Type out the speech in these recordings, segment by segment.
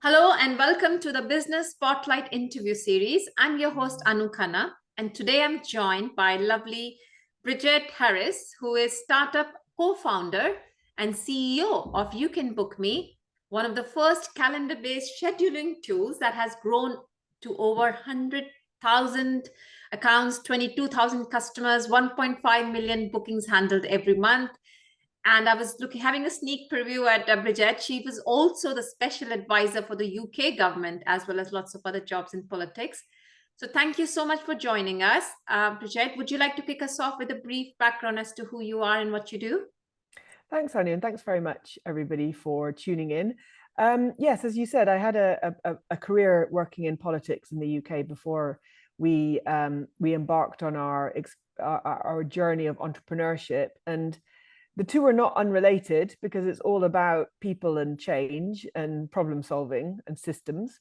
Hello and welcome to the Business Spotlight interview series. I'm your host Anu Khanna, and today I'm joined by lovely Bridget Harris, who is startup co-founder and CEO of You Can Book Me, one of the first calendar-based scheduling tools that has grown to over 100,000 accounts, 22,000 customers, 1.5 million bookings handled every month. And I was having a sneak preview at Bridget. She was also the special advisor for the UK government, as well as lots of other jobs in politics. So thank you so much for joining us. Bridget, would you like to kick us off with a brief background as to who you are and what you do? Thanks, Anya, and thanks very much, everybody, for tuning in. Yes, as you said, I had a career working in politics in the UK before we embarked on our journey of entrepreneurship, and the two are not unrelated because it's all about people and change and problem solving and systems.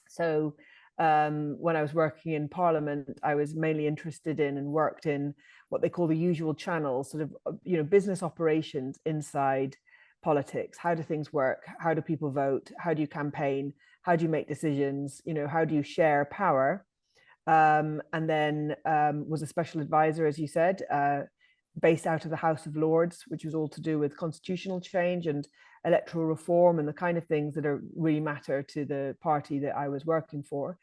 So when I was working in Parliament, I was mainly interested in and worked in what they call the usual channels, sort of business operations inside politics. How do things work? How do people vote? How do you campaign? How do you make decisions? How do you share power? And then was a special advisor, as you said, based out of the House of Lords, which was all to do with constitutional change and electoral reform and the kind of things that really matter to the party that I was working for.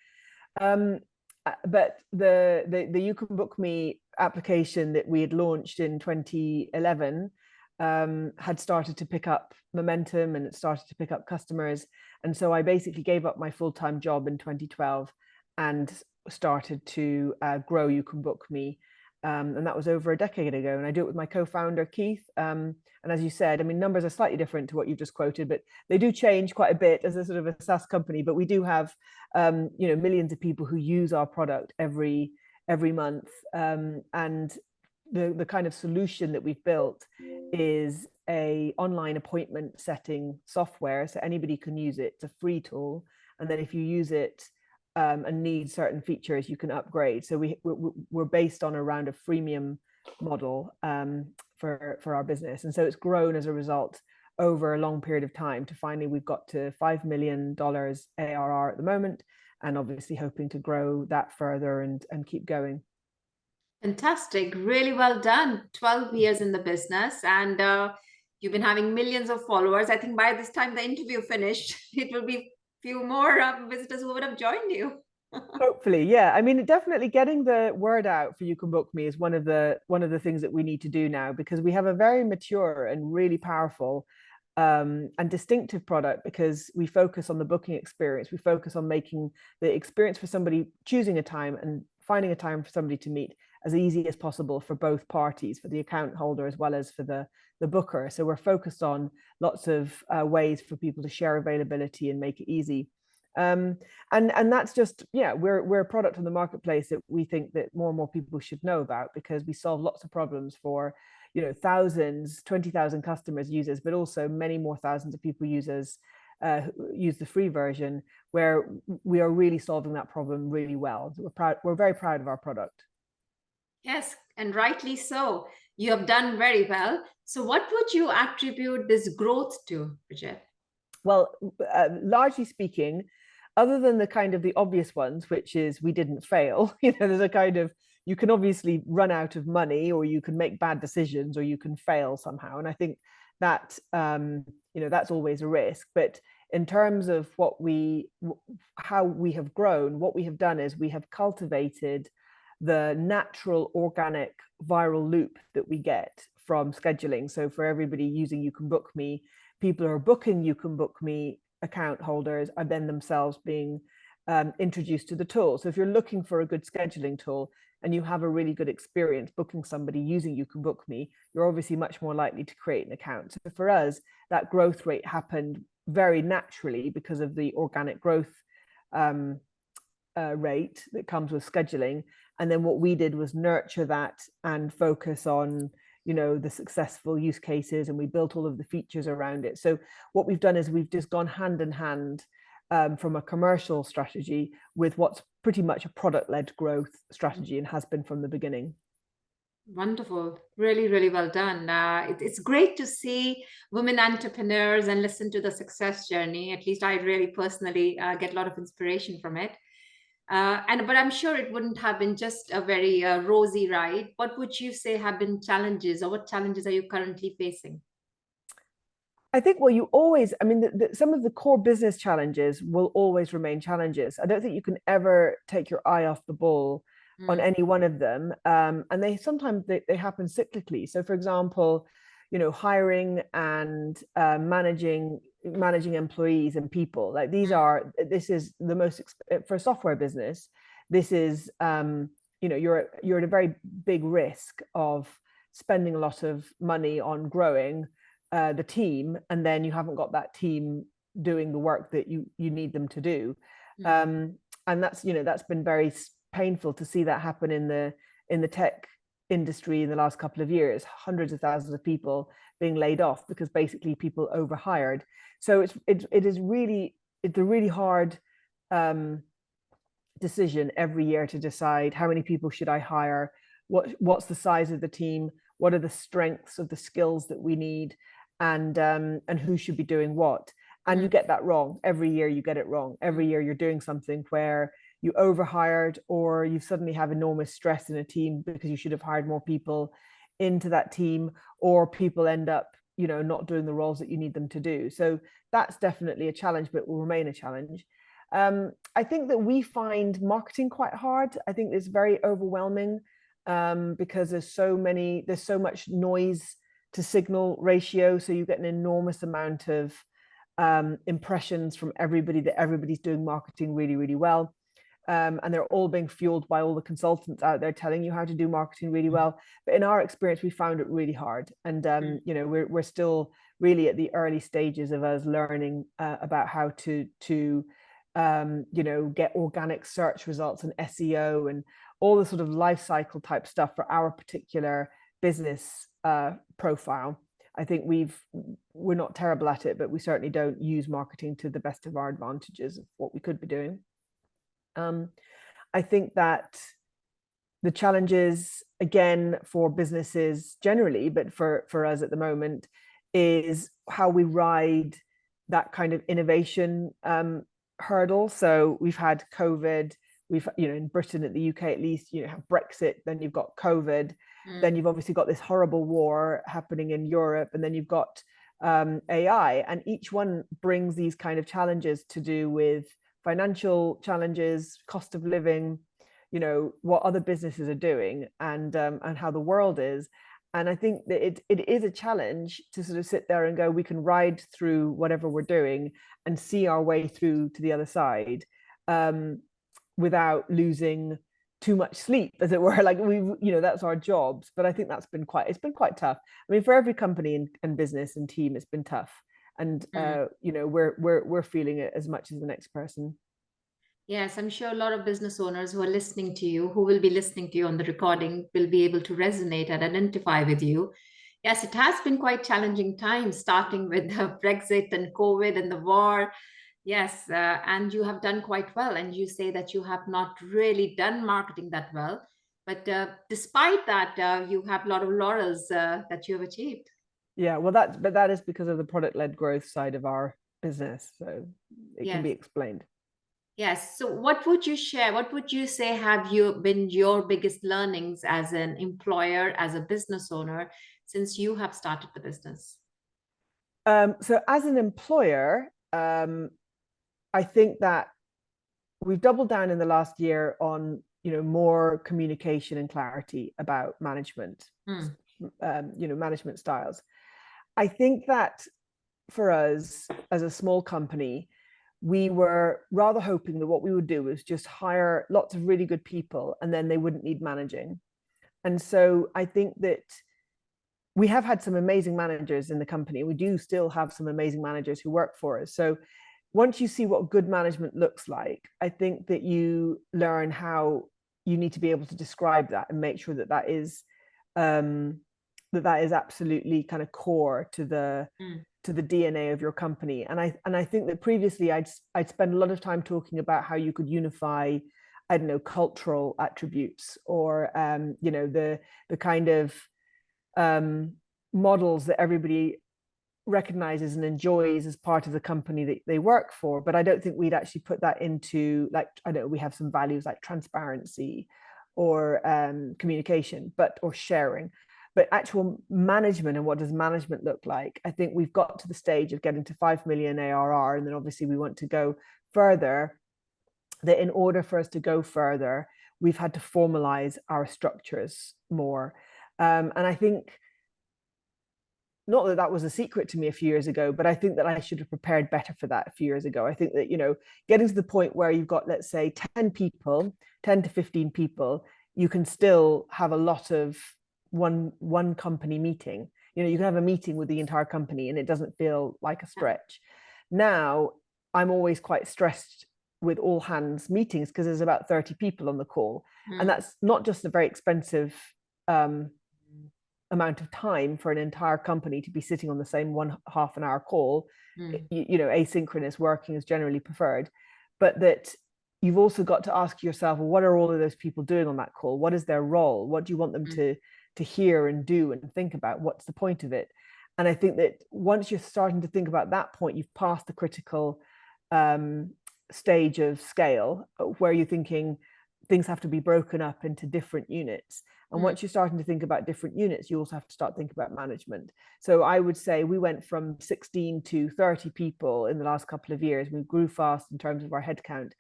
But the You Can Book Me application that we had launched in 2011 had started to pick up momentum and it started to pick up customers. And so I basically gave up my full-time job in 2012 and started to grow You Can Book Me. And that was over a decade ago. And I do it with my co-founder, Keith. And as you said, I mean, numbers are slightly different to what you've just quoted, but they do change quite a bit as a sort of a SaaS company. But we do have, millions of people who use our product every month. And the kind of solution that we've built is a online appointment setting software. So anybody can use it. It's a free tool. And then if you use it, and need certain features, you can upgrade. So we're based on around a freemium model for our business, and so it's grown as a result over a long period of time to finally we've got to $5 million ARR at the moment, and obviously hoping to grow that further and keep going. Fantastic. Really well done. 12 years in the business, and you've been having millions of followers. I think by this time the interview finished, it will be few more visitors who would have joined you. Hopefully, yeah. I mean, definitely getting the word out for You Can Book Me is one of the things that we need to do now, because we have a very mature and really powerful and distinctive product, because we focus on the booking experience. We focus on making the experience for somebody choosing a time and finding a time for somebody to meet as easy as possible for both parties, for the account holder as well as for the booker. So we're focused on lots of ways for people to share availability and make it easy. And that's just, yeah, we're a product on the marketplace that we think that more and more people should know about, because we solve lots of problems for thousands, 20,000 customers, users, but also many more thousands of people, users use the free version, where we are really solving that problem really well. We're very proud of our product. Yes, and rightly so. You have done very well. So what would you attribute this growth to, Bridget? Well, largely speaking, other than the kind of the obvious ones, which is we didn't fail, there's a kind of, you can obviously run out of money, or you can make bad decisions, or you can fail somehow. And I think that, that's always a risk. But in terms of how we have grown, what we have done is we have cultivated the natural, organic, viral loop that we get from scheduling. So for everybody using You Can Book Me, people who are booking You Can Book Me account holders are then themselves being introduced to the tool. So if you're looking for a good scheduling tool and you have a really good experience booking somebody using You Can Book Me, you're obviously much more likely to create an account. So for us, that growth rate happened very naturally because of the organic growth rate that comes with scheduling. And then what we did was nurture that and focus on the successful use cases, and we built all of the features around it. So what we've done is we've just gone hand in hand from a commercial strategy with what's pretty much a product-led growth strategy, and has been from the beginning. Wonderful. Really, really well done. It's great to see women entrepreneurs and listen to the success journey. At least I really personally get a lot of inspiration from it. But I'm sure it wouldn't have been just a very rosy ride. What would you say have been challenges, or what challenges are you currently facing? I think, well, you always, I mean, some of the core business challenges will always remain challenges. I don't think you can ever take your eye off the ball on Mm, any one of them. And they sometimes they happen cyclically. So, for example, hiring and managing employees and people, like this is the most, for a software business, this is, you're at a very big risk of spending a lot of money on growing the team, and then you haven't got that team doing the work that you need them to do. mm, um, and that's been very painful to see that happen in the tech industry in the last couple of years. Hundreds of thousands of people being laid off because basically people overhired. So it's a really hard um, decision every year to decide how many people should I hire, what's the size of the team, what are the strengths of the skills that we need, and who should be doing what. And mm, you get that wrong every year. You get it wrong every year. You're doing something where you overhired, or you suddenly have enormous stress in a team because you should have hired more people into that team, or people end up not doing the roles that you need them to do. So that's definitely a challenge, but will remain a challenge. I think that we find marketing quite hard. I think it's very overwhelming, because there's so much noise to signal ratio. So you get an enormous amount of impressions from everybody that everybody's doing marketing really, really well. And they're all being fueled by all the consultants out there telling you how to do marketing really well. But in our experience, we found it really hard. And mm, we're still really at the early stages of us learning about how to get organic search results and SEO and all the sort of life cycle type stuff for our particular business profile. I think we're not terrible at it, but we certainly don't use marketing to the best of our advantages of what we could be doing. I think that the challenges, again, for businesses generally, but for us at the moment, is how we ride that kind of innovation hurdle. So we've had COVID, we've, in Britain, at the UK at least, have Brexit, then you've got COVID, then mm, you've obviously got this horrible war happening in Europe, and then you've got AI, and each one brings these kind of challenges to do with financial challenges, cost of living, what other businesses are doing, and how the world is. And I think that it is a challenge to sort of sit there and go, we can ride through whatever we're doing and see our way through to the other side, without losing too much sleep, as it were. Like that's our jobs. But I think it's been quite tough. I mean, for every company and business and team, it's been tough. And mm. we're feeling it as much as the next person. Yes, I'm sure a lot of business owners who are listening to you, who will be listening to you on the recording, will be able to resonate and identify with you. Yes, it has been quite challenging times, starting with the Brexit and COVID and the war. Yes, and you have done quite well. And you say that you have not really done marketing that well. But despite that, you have a lot of laurels that you have achieved. Yeah, well, that is because of the product-led growth side of our business, so it can Yes. be explained. Yes. So what would you share? What would you say have you been your biggest learnings as an employer, as a business owner, since you have started the business? So as an employer, I think that we've doubled down in the last year on more communication and clarity about management, Hmm. management styles. I think that for us as a small company, we were rather hoping that what we would do was just hire lots of really good people and then they wouldn't need managing. And so I think that we have had some amazing managers in the company. We do still have some amazing managers who work for us. So once you see what good management looks like, I think that you learn how you need to be able to describe that and make sure that um, that is absolutely kind of core to Hmm. the DNA of your company. And I think that previously I'd spend a lot of time talking about how you could unify I don't know, cultural attributes, or you know, the kind of models that everybody recognizes and enjoys as part of the company that they work for. But I don't think we'd actually put that into, like, I don't know, we have some values like transparency or communication, or sharing. But actual management, and what does management look like? I think we've got to the stage of getting to 5 million ARR, and then obviously we want to go further. That in order for us to go further, we've had to formalize our structures more. And I think, not that that was a secret to me a few years ago, but I think that I should have prepared better for that a few years ago. I think that, you know, getting to the point where you've got, let's say, 10 people, 10 to 15 people, you can still have a lot of one company meeting. You know, you can have a meeting with the entire company and it doesn't feel like a stretch. Now, I'm always quite stressed with all hands meetings because there's about 30 people on the call. And that's not just a very expensive amount of time for an entire company to be sitting on the same half an hour call. You know, asynchronous working is generally preferred, but that you've also got to ask yourself, well, what are all of those people doing on that call? What is their role? What do you want them to hear and do and think about? What's the point of it? And I think that once you're starting to think about that point, you've passed the critical stage of scale where you're thinking things have to be broken up into different units. And once you're starting to think about different units, you also have to start thinking about management. So I would say we went from 16 to 30 people in the last couple of years. We grew fast in terms of our headcount.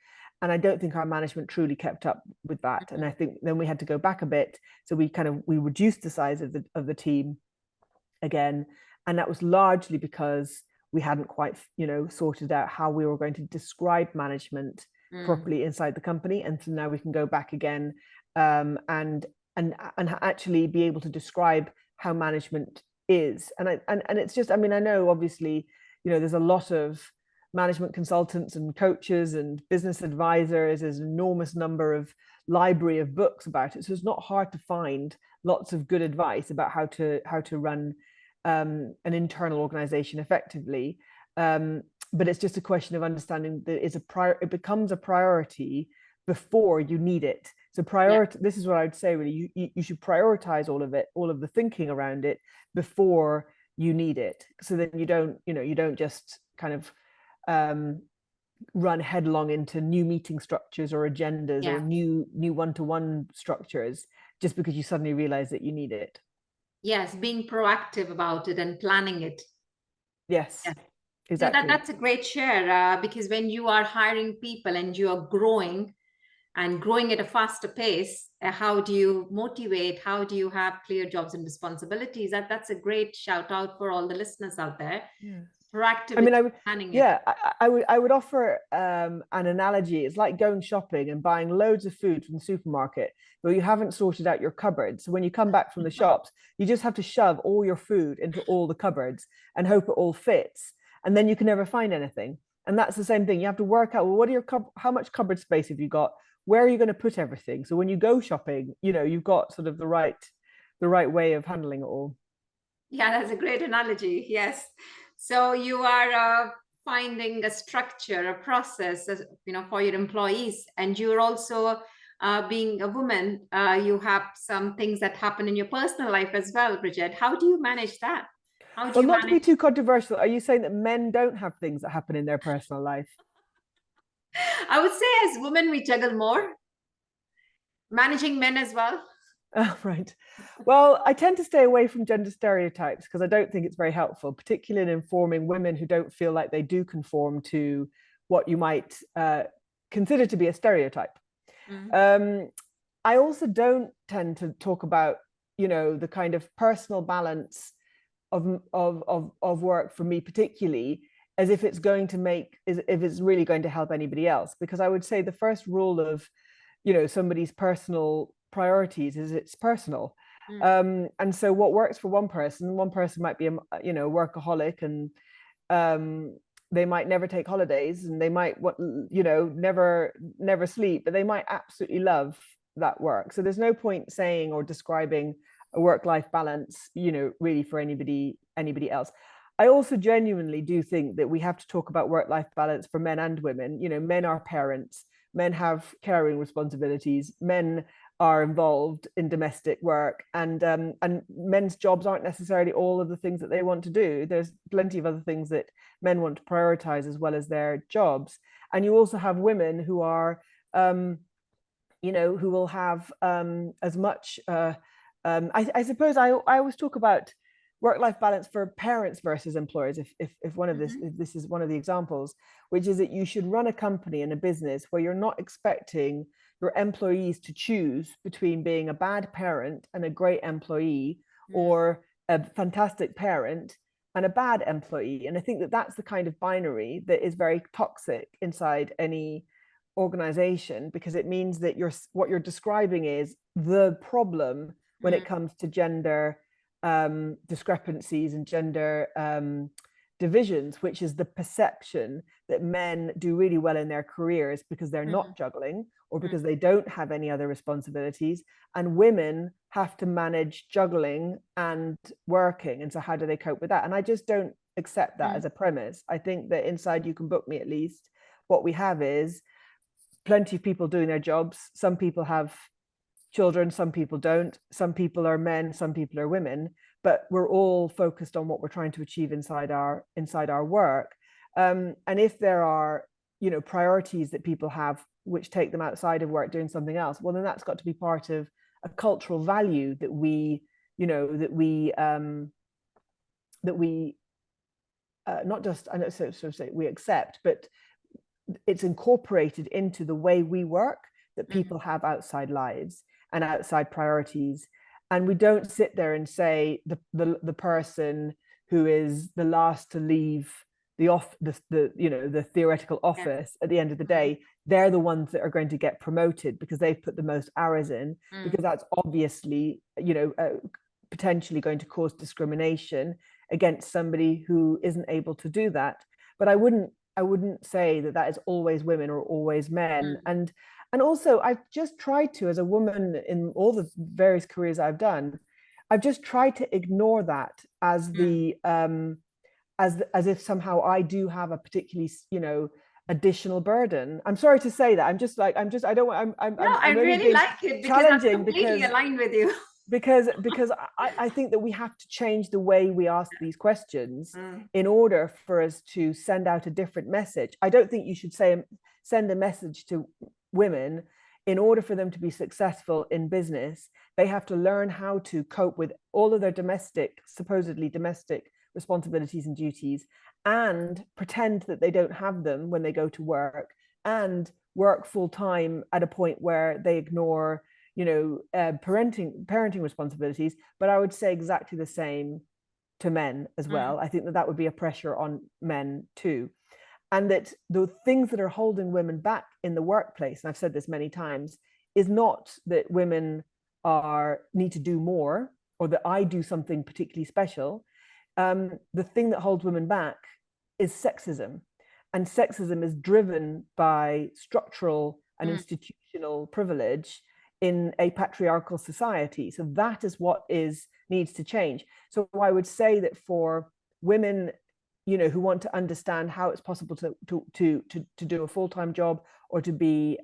And I don't think our management truly kept up with that. And I think then we had to go back a bit. So we reduced the size of the team again. And that was largely because we hadn't quite, you know, sorted out how we were going to describe management properly inside the company. And so now we can go back again and actually be able to describe how management is. And it's just, I mean, I know obviously, you know, there's a lot of management consultants and coaches and business advisors. There's an enormous number of library of books about it. So it's not hard to find lots of good advice about how to run an internal organization effectively. But it's just a question of understanding that it becomes a priority before you need it. So this is what I would say, really, you should prioritize all of it, all of the thinking around it before you need it. So then you don't just kind of run headlong into new meeting structures or agendas or new one-to-one structures just because you suddenly realize that you need it. Yes, being proactive about it and planning it. Yes. Exactly. So that's a great share because when you are hiring people and you are growing at a faster pace, how do you motivate? How do you have clear jobs and responsibilities? That's a great shout out for all the listeners out there. Yes. Proactivity. I mean, I would offer an analogy. It's like going shopping and buying loads of food from the supermarket, but you haven't sorted out your cupboards. So when you come back from the shops, you just have to shove all your food into all the cupboards and hope it all fits. And then you can never find anything. And that's the same thing. You have to work out, well, how much cupboard space have you got? Where are you going to put everything? So when you go shopping, you know, you've got sort of the right way of handling it all. Yeah, that's a great analogy. Yes. So you are finding a structure, a process, you know, for your employees, and you're also being a woman. You have some things that happen in your personal life as well, Bridget. How do you manage that? Well, not to be too controversial, are you saying that men don't have things that happen in their personal life? I would say as women, we juggle more. Managing men as well. Oh, right. Well, I tend to stay away from gender stereotypes because I don't think it's very helpful, particularly in informing women who don't feel like they do conform to what you might consider to be a stereotype. I also don't tend to talk about, you know, the kind of personal balance of work for me particularly, as if it's really going to help anybody else. Because I would say the first rule of, you know, somebody's personal priorities is it's personal. And so what works for one person might be a workaholic, and they might never take holidays, and they might never sleep, but they might absolutely love that work. So there's no point saying or describing a work-life balance, you know, really for anybody else. I also genuinely do think that we have to talk about work-life balance for men and women. You know, men are parents, men have caring responsibilities, men are involved in domestic work, and men's jobs aren't necessarily all of the things that they want to do. There's plenty of other things that men want to prioritize as well as their jobs. And you also have women who are who will have as much I suppose I always talk about work-life balance for parents versus employers, if one of this, if this is one of the examples, which is that you should run a company and a business where you're not expecting your employees to choose between being a bad parent and a great employee, or a fantastic parent and a bad employee. And I think that that's the kind of binary that is very toxic inside any organization, because it means that what you're describing is the problem when it comes to gender discrepancies and gender divisions, which is the perception that men do really well in their careers because they're not juggling, or because they don't have any other responsibilities, and women have to manage juggling and working. And so how do they cope with that? And I just don't accept that as a premise. I think that inside You Can Book Me, at least, what we have is plenty of people doing their jobs. Some people have children, some people don't, some people are men, some people are women, but we're all focused on what we're trying to achieve inside our work. And if there are priorities that people have which take them outside of work doing something else, well, then that's got to be part of a cultural value that we not just, I know, so say we accept, but it's incorporated into the way we work, that people have outside lives and outside priorities. And we don't sit there and say the person who is the last to leave the theoretical office at the end of the day, they're the ones that are going to get promoted because they've put the most hours in, because that's obviously potentially going to cause discrimination against somebody who isn't able to do that. But I wouldn't say that is always women or always men. And also, I've just tried to, as a woman in all the various careers I've done, I've just tried to ignore that as the as if somehow I do have a particularly additional burden. I'm sorry to say that. I really like it, because I'm completely aligned with you. because I think that we have to change the way we ask these questions in order for us to send out a different message. I don't think you should send a message to women in order for them to be successful in business. They have to learn how to cope with all of their supposedly domestic responsibilities and duties, and pretend that they don't have them when they go to work, and work full time at a point where they ignore parenting responsibilities. But I would say exactly the same to men as well. I think that would be a pressure on men too. And that the things that are holding women back in the workplace, and I've said this many times, is not that women need to do more, or that I do something particularly special. The thing that holds women back is sexism. And sexism is driven by structural and institutional privilege in a patriarchal society. So that is what needs to change. So I would say that for women, who want to understand how it's possible to do a full-time job, or to be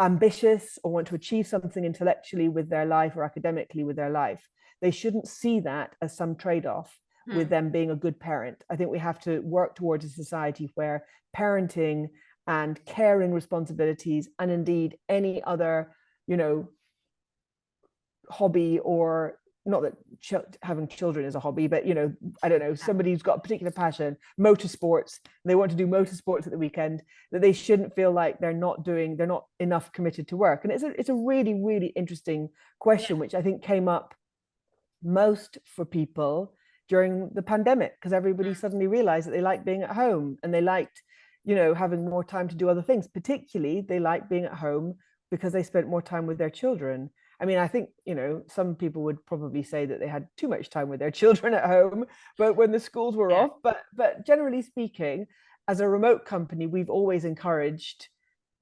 ambitious, or want to achieve something intellectually with their life or academically with their life, they shouldn't see that as some trade-off with them being a good parent. I think we have to work towards a society where parenting and caring responsibilities, and indeed any other hobby, or not that having children is a hobby, but I don't know, somebody who's got a particular passion, motorsports, and they want to do motorsports at the weekend, that they shouldn't feel like they're not enough committed to work. And it's a really, really interesting question, which I think came up most for people during the pandemic, because everybody suddenly realized that they liked being at home, and they liked having more time to do other things. Particularly they liked being at home because they spent more time with their children. I mean, I think, some people would probably say that they had too much time with their children at home, but when the schools were off. But generally speaking, as a remote company, we've always encouraged,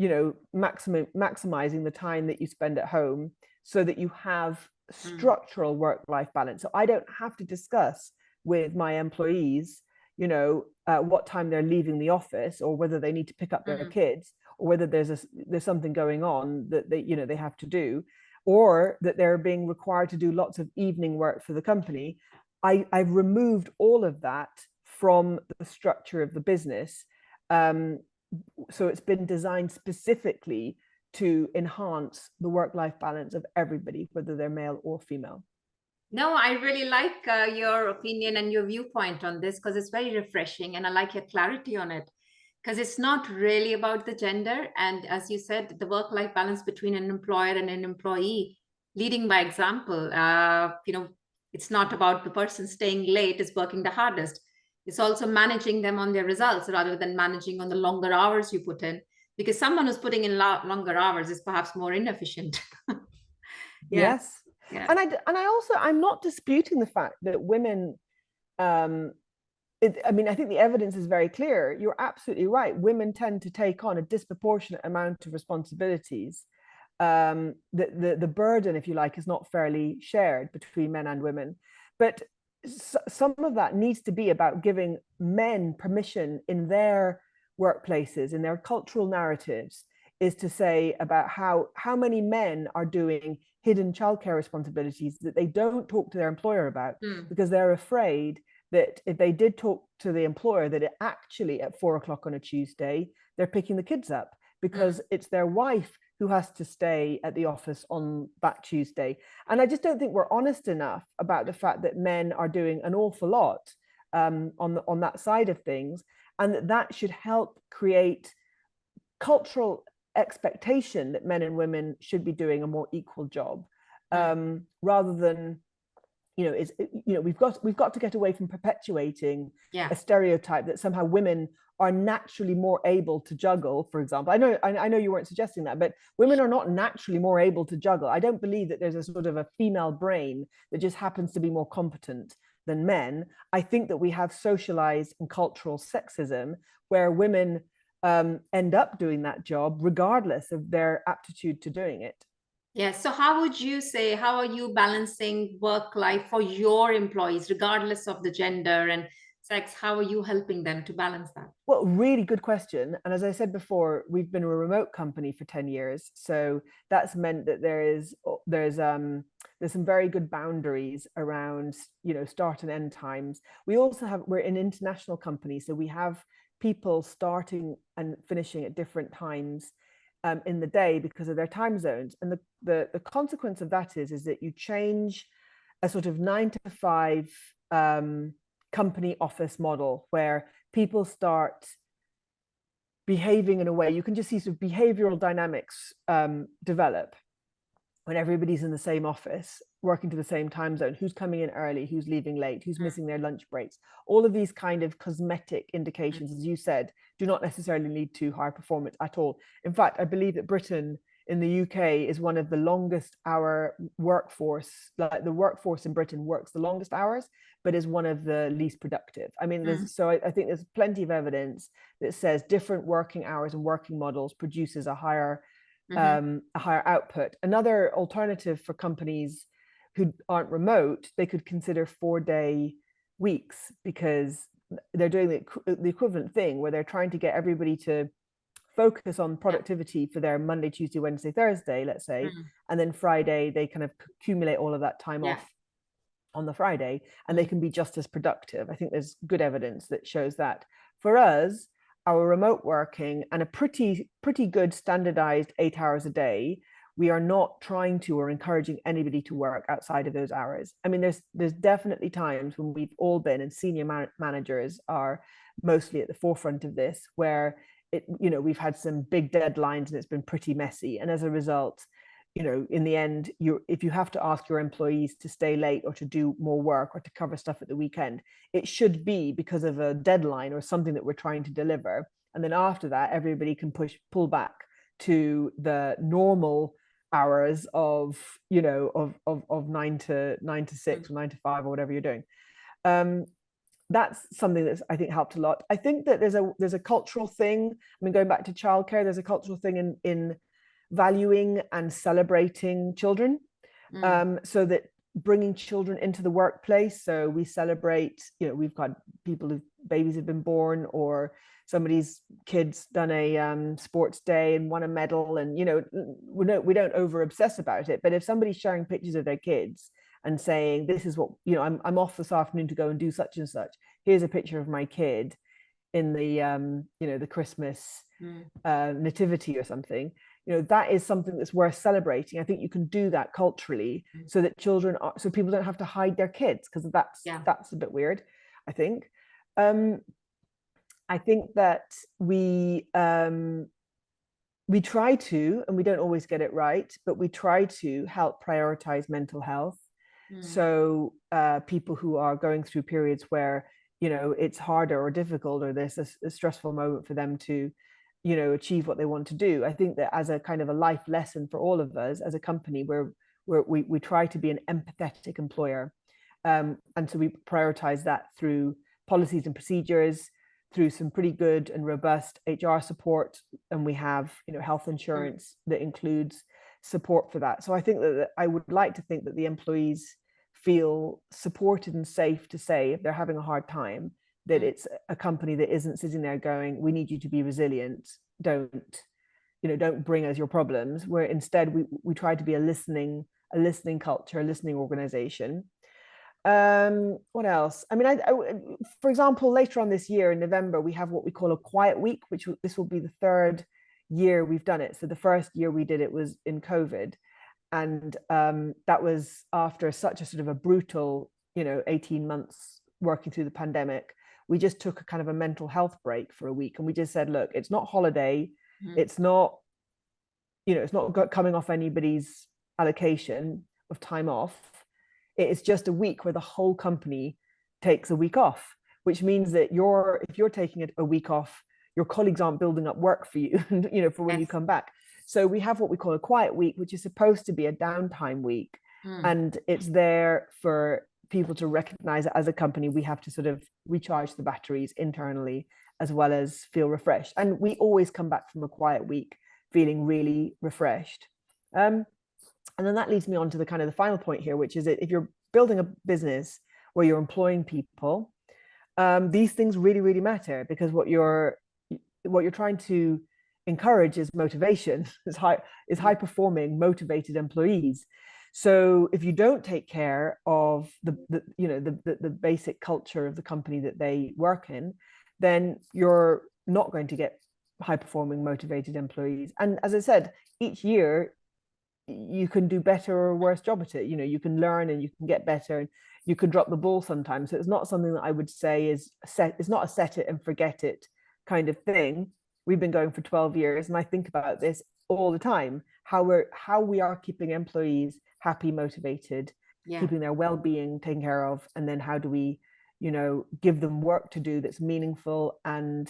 maximizing the time that you spend at home, so that you have structural work-life balance. So I don't have to discuss with my employees, what time they're leaving the office, or whether they need to pick up their kids, or whether there's something going on that they have to do, or that they're being required to do lots of evening work for the company. I've removed all of that from the structure of the business. So it's been designed specifically to enhance the work-life balance of everybody, whether they're male or female. No, I really like your opinion and your viewpoint on this because it's very refreshing, and I like your clarity on it because it's not really about the gender. And as you said, the work-life balance between an employer and an employee, leading by example. It's not about the person staying late is working the hardest. It's also managing them on their results rather than managing on the longer hours you put in, because someone who's putting in longer hours is perhaps more inefficient. Yeah. Yes. Yeah. I'm not disputing the fact that women, I think the evidence is very clear. You're absolutely right. Women tend to take on a disproportionate amount of responsibilities. The burden, if you like, is not fairly shared between men and women. But some of that needs to be about giving men permission in their workplaces, in their cultural narratives, is to say about how many men are doing hidden childcare responsibilities that they don't talk to their employer about because they're afraid that if they did talk to the employer, that it actually at 4 o'clock on a Tuesday, they're picking the kids up because it's their wife who has to stay at the office on that Tuesday. And I just don't think we're honest enough about the fact that men are doing an awful lot on that side of things, and that should help create cultural expectation that men and women should be doing a more equal job, rather than we've got to get away from perpetuating a stereotype that somehow women are naturally more able to juggle. For example, I know you weren't suggesting that, but women are not naturally more able to juggle. I don't believe that there's a sort of a female brain that just happens to be more competent than men. I think that we have socialized and cultural sexism where women end up doing that job regardless of their aptitude to doing it. Yeah. So how would you say, how are you balancing work life for your employees, regardless of the gender and sex? How are you helping them to balance that? Well, really good question. And as I said before, we've been a remote company for 10 years. So that's meant that there's some very good boundaries around, start and end times. We're an international company, so we have people starting and finishing at different times in the day because of their time zones. And the consequence of that is that you change a sort of 9 to 5 company office model where people start behaving in a way, you can just see sort of behavioral dynamics develop when everybody's in the same office, working to the same time zone, who's coming in early, who's leaving late, who's missing their lunch breaks. All of these kind of cosmetic indications, as you said, do not necessarily lead to high performance at all. In fact, I believe that Britain in the UK is one of the longest hour workforce, like the workforce in Britain works the longest hours, but is one of the least productive. I mean, I think there's plenty of evidence that says different working hours and working models produces a higher output. Another alternative for companies who aren't remote, they could consider 4-day weeks, because they're doing the equivalent thing where they're trying to get everybody to focus on productivity for their Monday, Tuesday, Wednesday, Thursday, let's say, and then Friday they kind of accumulate all of that time off on the Friday, and they can be just as productive. I think there's good evidence that shows that. For us, our remote working and a pretty good standardized 8 hours a day, we are not trying to or encouraging anybody to work outside of those hours. I mean, there's definitely times when we've all been, and senior managers are mostly at the forefront of this, where we've had some big deadlines and it's been pretty messy. And as a result, in the end, if you have to ask your employees to stay late or to do more work or to cover stuff at the weekend, it should be because of a deadline or something that we're trying to deliver. And then after that, everybody can pull back to the normal hours of 9 to 6 or 9 to 5 or whatever you're doing. That's something that's, I think, helped a lot. I think that there's a cultural thing. I mean, going back to childcare, there's a cultural thing in valuing and celebrating children, so that bringing children into the workplace. So we celebrate, we've got people whose babies have been born, or somebody's kid's done a sports day and won a medal, and we don't over obsess about it. But if somebody's sharing pictures of their kids and saying, this is what, I'm off this afternoon to go and do such and such, here's a picture of my kid in the the Christmas nativity or something, that is something that's worth celebrating. I think you can do that culturally, so that so people don't have to hide their kids, because that's a bit weird, I think. I think that we try to, and we don't always get it right, but we try to help prioritize mental health. So people who are going through periods where it's harder or difficult, or there's a stressful moment for them to achieve what they want to do. I think that as a kind of a life lesson for all of us as a company, where we try to be an empathetic employer, and so we prioritize that through policies and procedures, through some pretty good and robust HR support, and we have health insurance that includes support for that. So I think that I would like to think that the employees feel supported and safe to say, if they're having a hard time, that it's a company that isn't sitting there going, we need you to be resilient, don't bring us your problems. Where instead we try to be a listening culture, a listening organization. What else? I mean, for example, later on this year in November, we have what we call a quiet week, which this will be the third year we've done it. So the first year we did it was in COVID, and that was after such a sort of a brutal 18 months working through the pandemic. We just took a kind of a mental health break for a week, and we just said, look, it's not holiday, it's not it's not coming off anybody's allocation of time off. It is just a week where the whole company takes a week off, which means that if you're taking a week off, your colleagues aren't building up work for you, for when you come back. So we have what we call a quiet week, which is supposed to be a downtime week. And it's there for people to recognize that as a company, we have to sort of recharge the batteries internally, as well as feel refreshed. And we always come back from a quiet week feeling really refreshed. And then that leads me on to the kind of the final point here, which is that if you're building a business where you're employing people, these things really, really matter, because what you're trying to encourage is motivation, is high performing, motivated employees. So if you don't take care of the basic culture of the company that they work in, then you're not going to get high performing, motivated employees. And as I said, each year you can do better or worse job at it. You can learn and you can get better, and you can drop the ball sometimes. So it's not something that I would say is it's not a set it and forget it kind of thing. We've been going for 12 years, and I think about this all the time, how we are keeping employees happy, motivated, keeping their well-being taken care of, and then how do we give them work to do that's meaningful and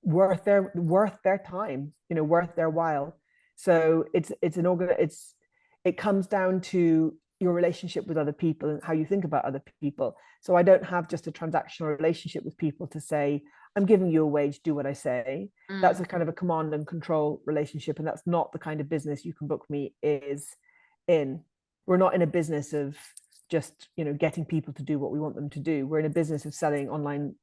worth their time, worth their while. So it comes down to your relationship with other people and how you think about other people. So I don't have just a transactional relationship with people to say, I'm giving you a wage, do what I say. That's a kind of a command and control relationship, and that's not the kind of business You Can Book Me is in. We're not in a business of just getting people to do what we want them to do. We're in a business of selling online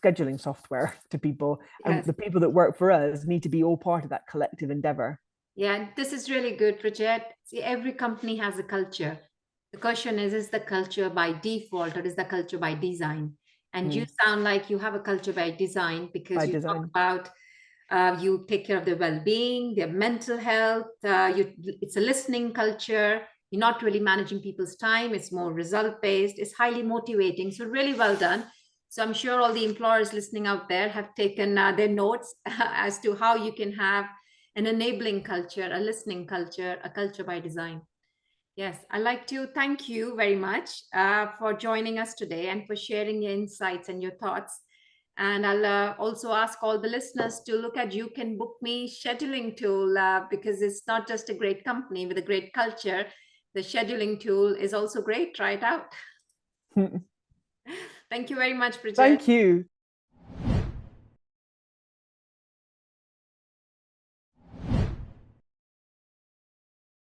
scheduling software to people, and the people that work for us need to be all part of that collective endeavor. Yeah, this is really good, Bridget. See, every company has a culture. The question is the culture by default or is the culture by design? And you sound like you have a culture by design, because talk about you take care of their well-being, their mental health. It's a listening culture. You're not really managing people's time. It's more result-based. It's highly motivating. So really well done. So I'm sure all the employers listening out there have taken their notes as to how you can have an enabling culture, a listening culture, a culture by design. Yes, I'd like to thank you very much for joining us today and for sharing your insights and your thoughts. And I'll also ask all the listeners to look at You Can Book Me scheduling tool, because it's not just a great company with a great culture. The scheduling tool is also great. Try it out. Thank you very much, Bridget. Thank you.